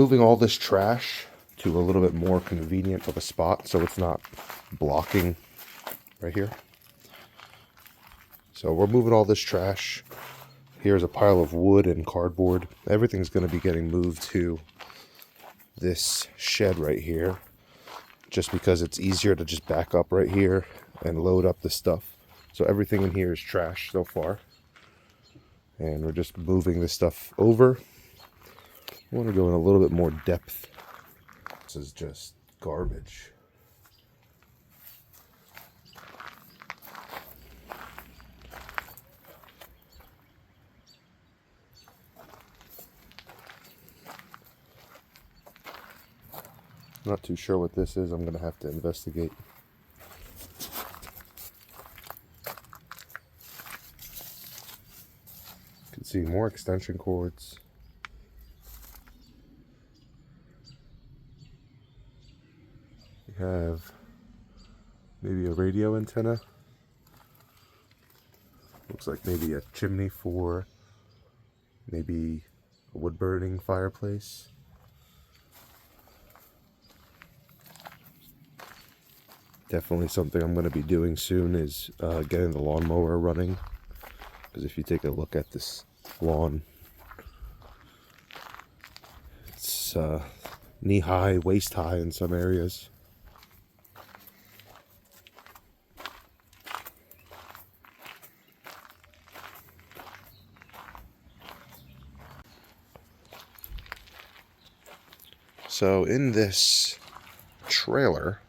moving all this trash to a little bit more convenient of a spot so it's not blocking right here. So we're moving all this trash. Here's a pile of wood and cardboard. Everything's going to be getting moved to this shed right here, just because it's easier to just back up right here and load up the stuff. So everything in here is trash so far. And we're just moving this stuff over. I want to go in a little bit more depth. This is just garbage. Not too sure what this is. I'm going to have to investigate. You can see more extension cords. We have maybe a radio antenna. Looks like maybe a chimney for maybe a wood burning fireplace. Definitely something I'm going to be doing soon is getting the lawnmower running. Because if you take a look at this lawn, it's knee-high, waist-high in some areas. So in this trailer,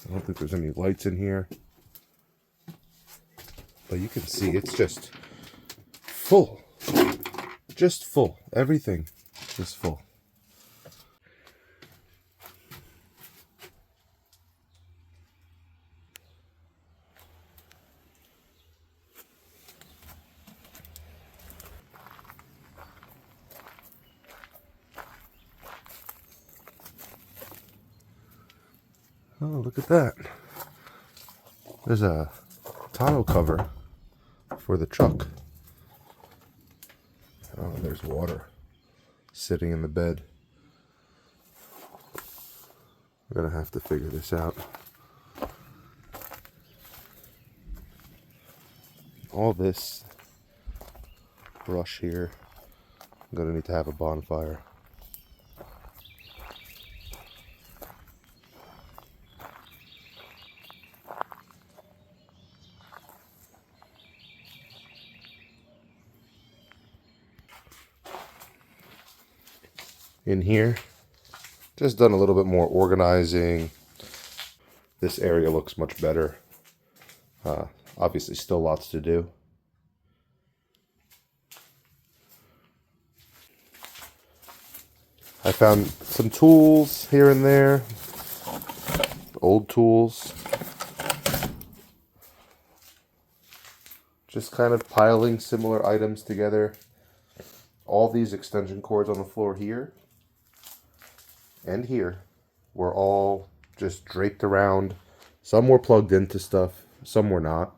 I don't think there's any lights in here, but you can see it's just full. Just full. Everything is full. Oh, look at that. There's a tonneau cover for the truck. Oh, there's water sitting in the bed. I'm gonna have to figure this out. All this brush here, I'm gonna need to have a bonfire. In here, just done a little bit more organizing. This area looks much better. Obviously still lots to do. I found some tools here and there, old tools. Just kind of piling similar items together. All these extension cords on the floor here and here were all just draped around. Some were plugged into stuff, some were not.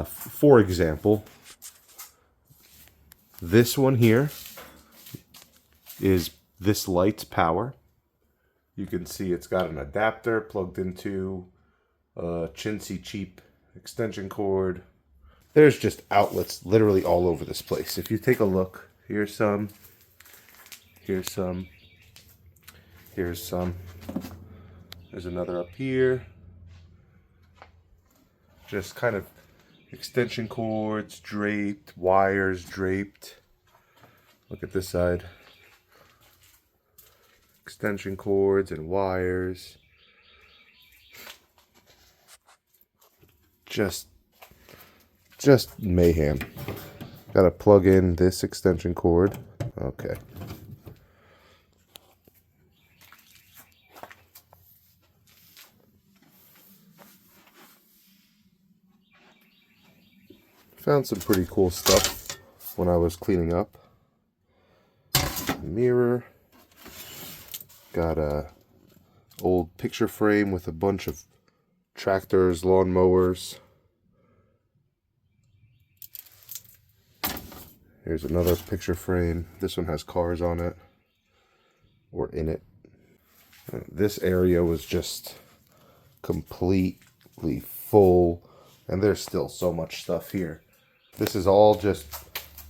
For example, this one here is this light's power. You can see it's got an adapter plugged into a chintzy cheap extension cord. There's just outlets literally all over this place. If you take a look, here's some, here's some, here's some. There's another up here. Just kind of extension cords draped, wires draped. Look at this side. Extension cords and wires. Just mayhem. Gotta plug in this extension cord. Okay. Found some pretty cool stuff when I was cleaning up. Mirror. Got a old picture frame with a bunch of tractors, lawnmowers. Here's another picture frame. This one has cars on it, or in it. This area was just completely full, and there's still so much stuff here. This is all just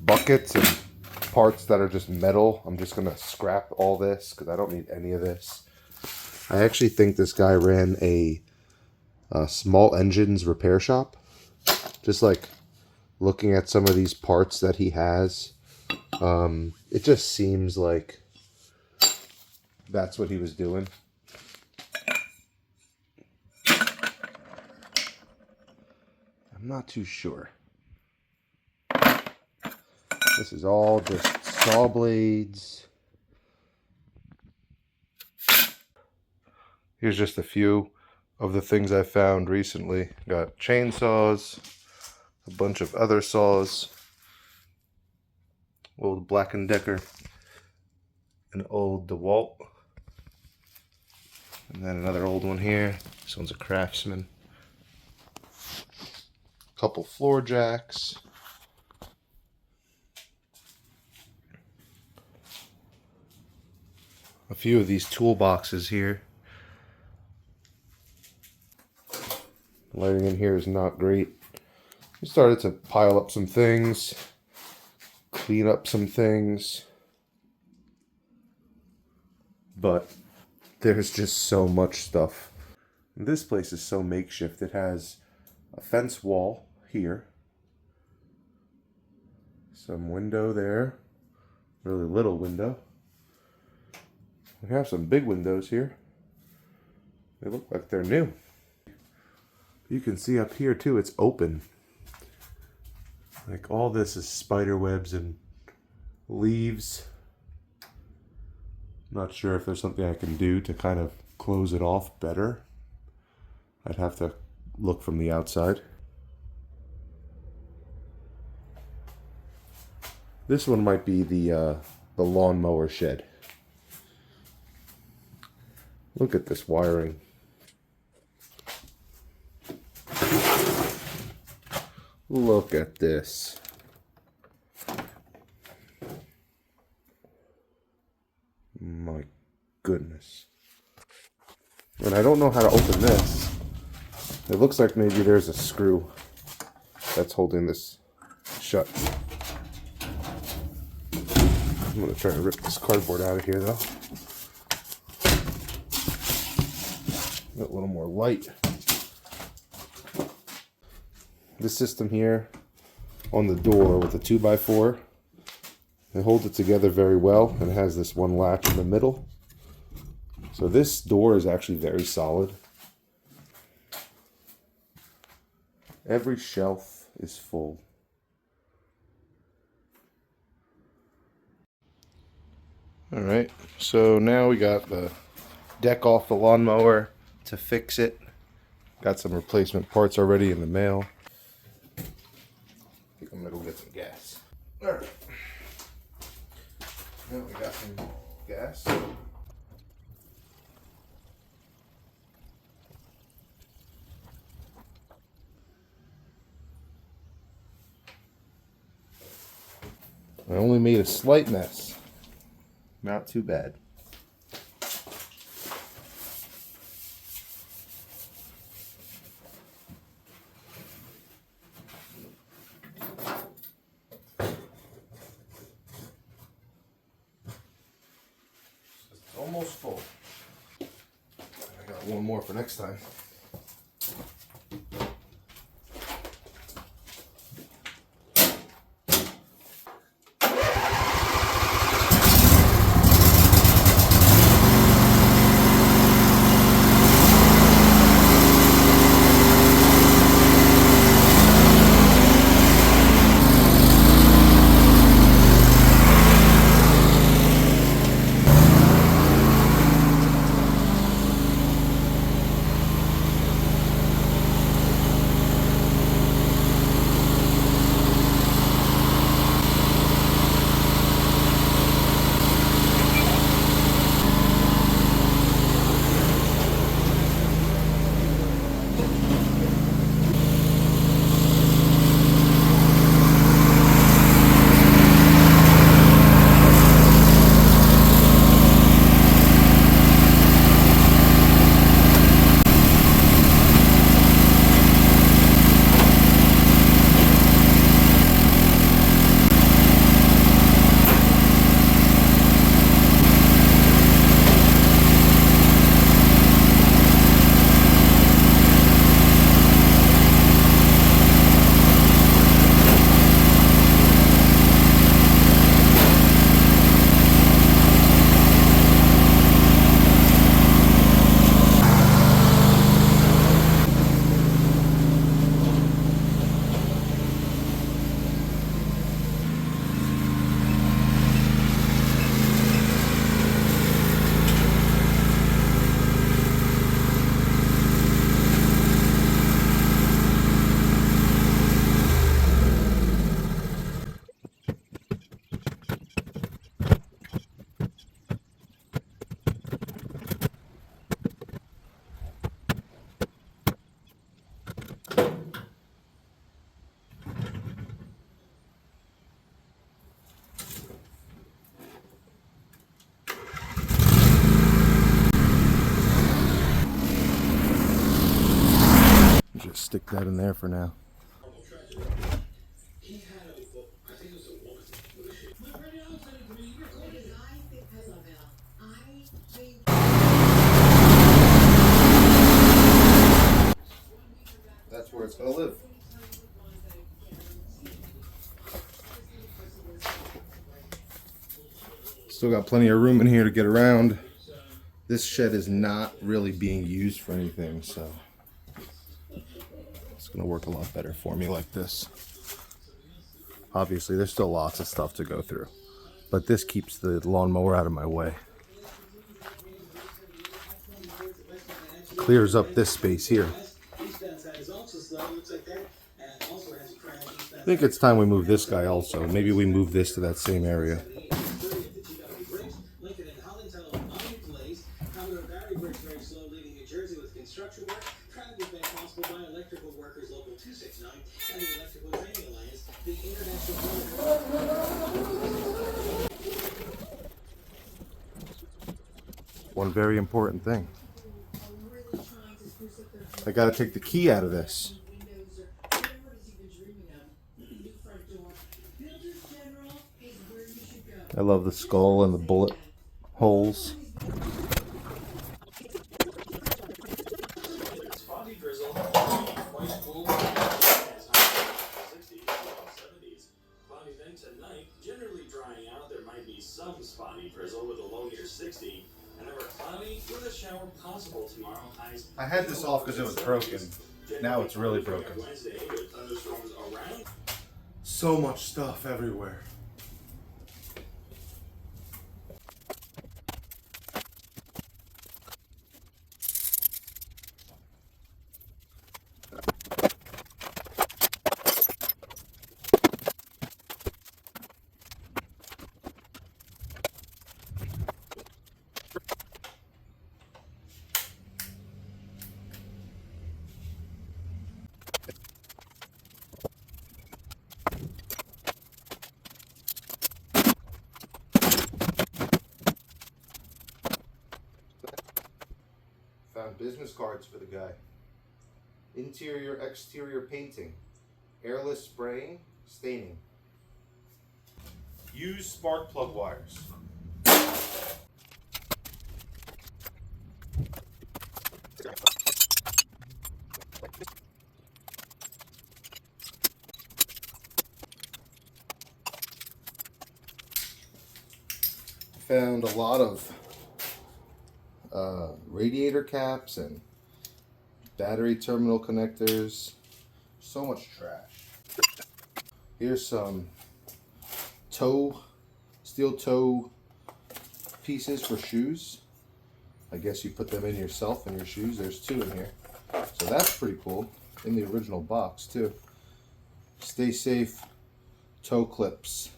buckets and parts that are just metal. I'm just gonna scrap all this because I don't need any of this. I actually think this guy ran a small engines repair shop. Just like looking at some of these parts that he has, it just seems like that's what he was doing. I'm not too sure. This is all just saw blades. Here's just a few of the things I found recently. Got chainsaws, a bunch of other saws, old Black & Decker, an old DeWalt, and then another old one here. This one's a Craftsman. A couple floor jacks. A few of these toolboxes here. Lighting in here is not great. We started to pile up some things, clean up some things, but there's just so much stuff. This place is so makeshift. It has a fence wall here, some window there, really little window. We have some big windows here. They look like they're new. You can see up here too, it's open. Like all this is spider webs and leaves. Not sure if there's something I can do to kind of close it off better. I'd have to look from the outside. This one might be the lawnmower shed. Look at this wiring. Look at this. My goodness. And I don't know how to open this. It looks like maybe there's a screw that's holding this shut. I'm going to try to rip this cardboard out of here though. Get a little more light. This system here on the door with a 2x4, it holds it together very well, and it has this one latch in the middle. So this door is actually very solid. Every shelf is full. Alright, so now we got the deck off the lawnmower to fix it. Got some replacement parts already in the mail. I think I'm gonna go get some gas. Alright. Now we got some gas. I only made a slight mess. Not too bad. It's almost full. I got one more for next time. stick that in there for now. That's where it's gonna live. Still got plenty of room in here to get around. This shed is not really being used for anything, so it's gonna work a lot better for me like this. Obviously, there's still lots of stuff to go through, but this keeps the lawnmower out of my way. Clears up this space here. I think it's time we move this guy also. Maybe we move this to that same area. One very important thing. I gotta take the key out of this. I love the skull and the bullet holes. Generally drying out, there might be some spotty drizzle with a low near 60. And over cloudy with a shower possible tomorrow. Highs. I had this off because it was broken. Now it's really broken. Wednesday with thunderstorms around. So much stuff everywhere. Found business cards for the guy. Interior, exterior painting. Airless spraying, staining. Use spark plug wires. Found a lot of radiator caps and battery terminal connectors. So much trash. Here's some steel toe pieces for shoes. I guess you put them in yourself in your shoes. There's 2 in here. So that's pretty cool. In the original box too. Stay safe toe clips.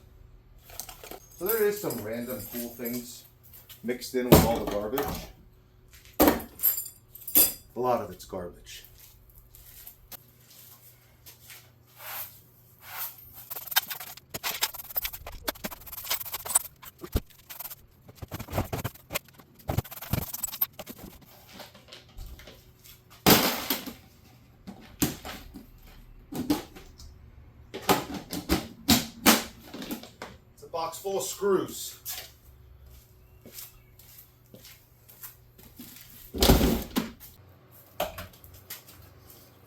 So there is some random cool things mixed in with all the garbage. A lot of it's garbage. It's a box full of screws.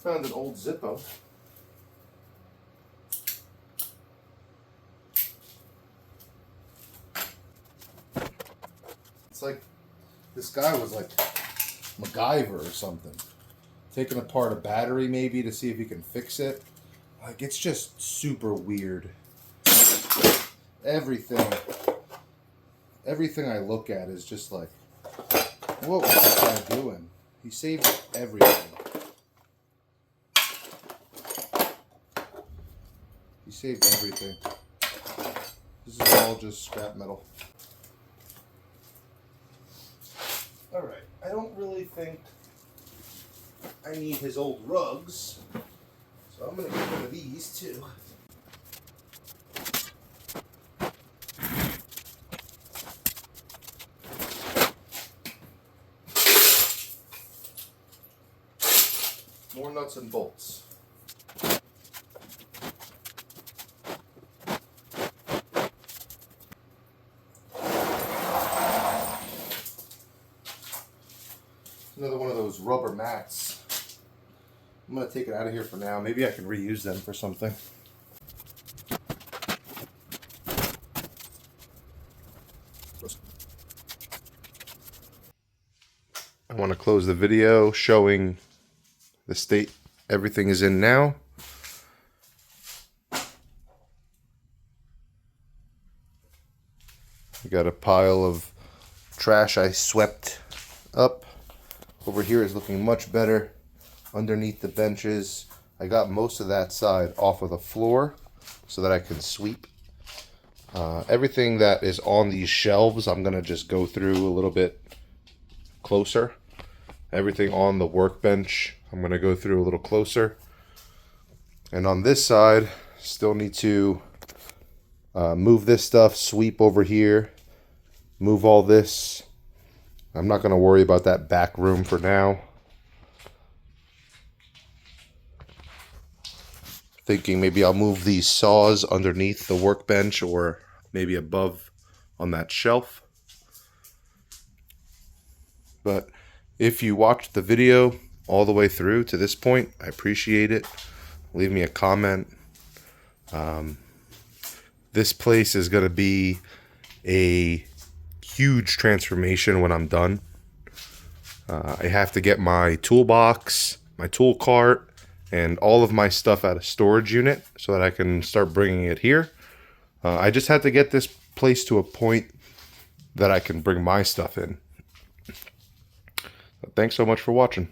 Found an old Zippo. It's like this guy was like MacGyver or something. Taking apart a battery maybe to see if he can fix it. Like, it's just super weird. Everything I look at is just like, what was this guy doing? He saved everything. He saved everything. This is all just scrap metal. Alright, I don't really think I need his old rugs, so I'm going to get rid of these too. More nuts and bolts. Another one of those rubber mats. I'm going to take it out of here for now. Maybe I can reuse them for something. I want to close the video showing the state everything is in now. We got a pile of trash I swept up. Over here is looking much better. Underneath the benches, I got most of that side off of the floor so that I can sweep. Everything that is on these shelves, I'm gonna just go through a little bit closer. Everything on the workbench, I'm gonna go through a little closer. And on this side, still need to move this stuff, sweep over here, move all this. I'm not going to worry about that back room for now. Thinking maybe I'll move these saws underneath the workbench or maybe above on that shelf. But if you watched the video all the way through to this point, I appreciate it. Leave me a comment. This place is going to be a huge transformation when I'm done. I have to get my toolbox, my tool cart, and all of my stuff out of storage unit so that I can start bringing it here. I just had to get this place to a point that I can bring my stuff in. Thanks so much for watching.